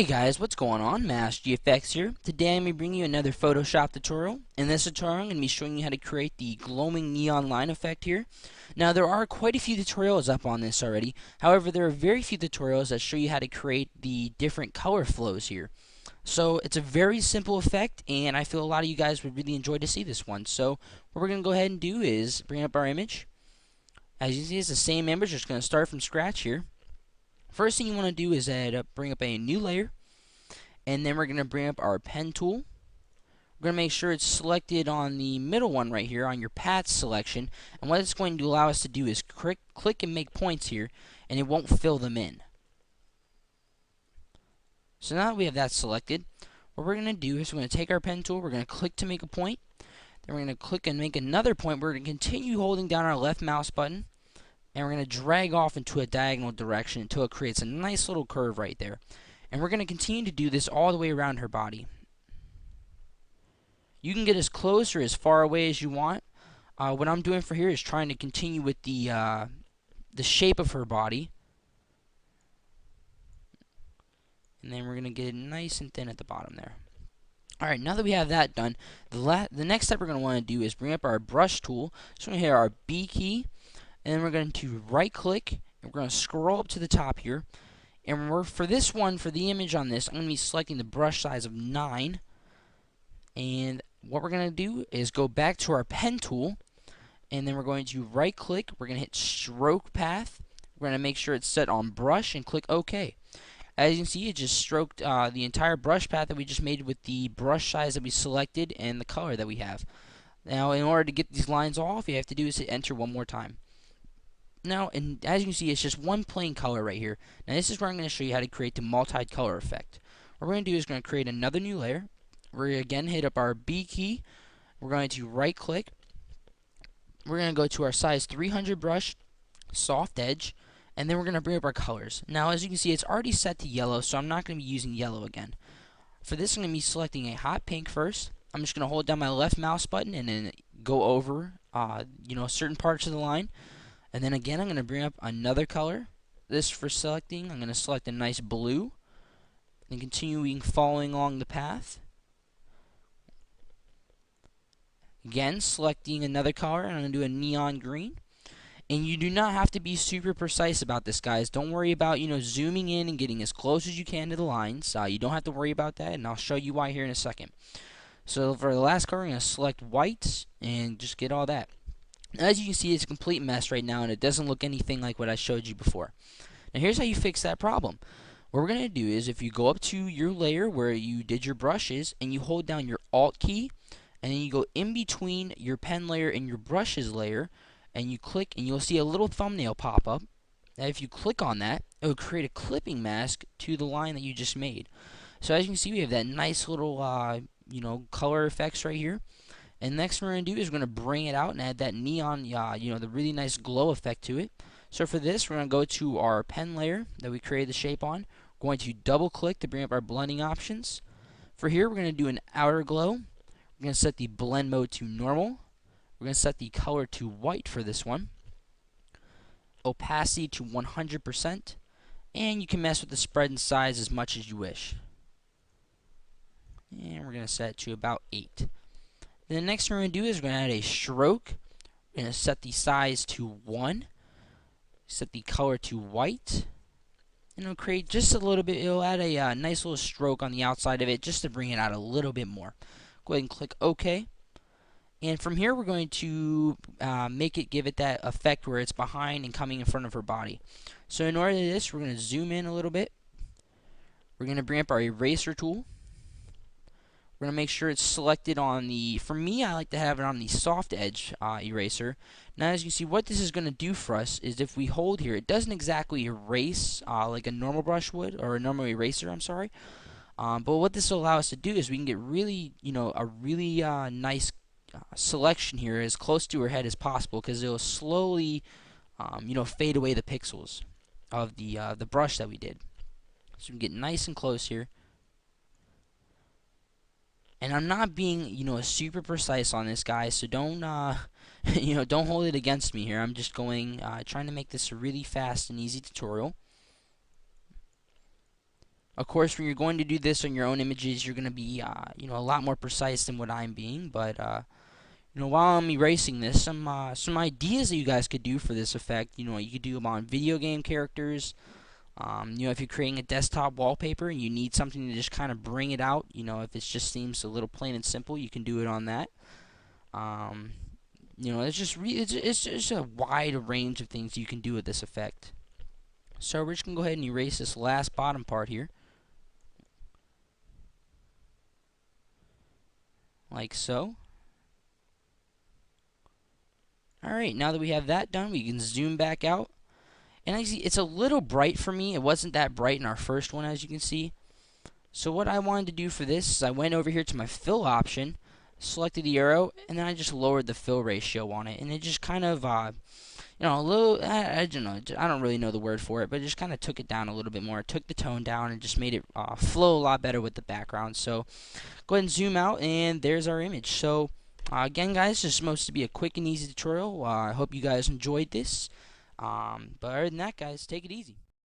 Hey guys, what's going on? MassGFX here. Today I'm going to bring you another Photoshop tutorial. In this tutorial I'm going to be showing you how to create the glowing neon line effect here. Now there are quite a few tutorials up on this already. However, there are very few tutorials that show you how to create the different color flows here. So it's a very simple effect, and I feel a lot of you guys would really enjoy to see this one. So what we're going to go ahead and do is bring up our image. As you see, it's the same image, just going to start from scratch here. First thing you want to do is bring up a new layer, and then we're going to bring up our pen tool. We're going to make sure it's selected on the middle one right here on your path selection, and what it's going to allow us to do is click and make points here, and it won't fill them in. So now that we have that selected, what we're going to do is we're going to take our pen tool, we're going to click to make a point, then we're going to click and make another point. We're going to continue holding down our left mouse button, and we're going to drag off into a diagonal direction until it creates a nice little curve right there. And we're going to continue to do this all the way around her body. You can get as close or as far away as you want. What I'm doing for here is trying to continue with the shape of her body. And then we're going to get it nice and thin at the bottom there. Alright, now that we have that done, the next step we're going to want to do is bring up our brush tool. So we're going to hit our B key, and then we're going to right click, and we're going to scroll up to the top here. And for this one, for the image on this, I'm going to be selecting the brush size of 9. And what we're going to do is go back to our pen tool, and then we're going to right click, we're going to hit stroke path, we're going to make sure it's set on brush and click OK. As you can see, it just stroked the entire brush path that we just made with the brush size that we selected and the color that we have. Now, in order to get these lines off, you have to do is hit enter one more time. Now, and as you can see, it's just one plain color right here. Now, this is where I'm going to show you how to create the multi-color effect. What we're going to do is we're going to create another new layer. We're going to again hit up our B key. We're going to right click. We're going to go to our size 300 brush, soft edge, and then we're going to bring up our colors. Now, as you can see, it's already set to yellow, so I'm not going to be using yellow again. For this, I'm going to be selecting a hot pink first. I'm just going to hold down my left mouse button and then go over, certain parts of the line. And then again, I'm going to bring up another color. This for selecting, I'm going to select a nice blue. And continuing following along the path. Again, selecting another color, and I'm going to do a neon green. And you do not have to be super precise about this, guys. Don't worry about, zooming in and getting as close as you can to the lines. You don't have to worry about that, and I'll show you why here in a second. So for the last color, I'm going to select white and just get all that. As you can see, it's a complete mess right now, and it doesn't look anything like what I showed you before. Now, here's how you fix that problem. What we're going to do is, if you go up to your layer where you did your brushes, and you hold down your Alt key, and then you go in between your pen layer and your brushes layer, and you click, and you'll see a little thumbnail pop up. Now, if you click on that, it will create a clipping mask to the line that you just made. So as you can see, we have that nice little, color effects right here. And next we're going to do is we're going to bring it out and add that neon, the really nice glow effect to it. So for this, we're going to go to our pen layer that we created the shape on. We're going to double click to bring up our blending options. For here, we're going to do an outer glow. We're going to set the blend mode to normal. We're going to set the color to white for this one. Opacity to 100%. And you can mess with the spread and size as much as you wish. And we're going to set it to about 8. And the next thing we're going to do is we're going to add a stroke. We're going to set the size to 1. Set the color to white. And it'll create just a little bit, it'll add a nice little stroke on the outside of it just to bring it out a little bit more. Go ahead and click OK. And from here we're going to give it that effect where it's behind and coming in front of her body. So in order to do this, we're going to zoom in a little bit. We're going to bring up our eraser tool. We're going to make sure it's selected on the, for me, I like to have it on the soft edge eraser. Now, as you can see, what this is going to do for us is if we hold here, it doesn't exactly erase like a normal brush would, or a normal eraser, I'm sorry. But what this will allow us to do is we can get really, a really nice selection here as close to her head as possible, because it will slowly, fade away the pixels of the brush that we did. So we can get nice and close here. And I'm not being, super precise on this, guys, so don't, don't hold it against me here. I'm just trying to make this a really fast and easy tutorial. Of course, when you're going to do this on your own images, you're going to be, a lot more precise than what I'm being. But while I'm erasing this, some ideas that you guys could do for this effect. You could do them on video game characters. If you're creating a desktop wallpaper and you need something to just kind of bring it out, if it just seems a little plain and simple, you can do it on that. Um, it's just a wide range of things you can do with this effect. So we're just gonna go ahead and erase this last bottom part here, like so. Alright, now that we have that done, we can zoom back out. And I see it's a little bright for me. It wasn't that bright in our first one, as you can see. So what I wanted to do for this is I went over here to my fill option, selected the arrow, and then I just lowered the fill ratio on it. And it just kind of, a little, I don't know, I don't really know the word for it, but it just kind of took it down a little bit more. It took the tone down and just made it flow a lot better with the background. So go ahead and zoom out, and there's our image. So again, guys, this is supposed to be a quick and easy tutorial. I hope you guys enjoyed this. But other than that, guys, take it easy.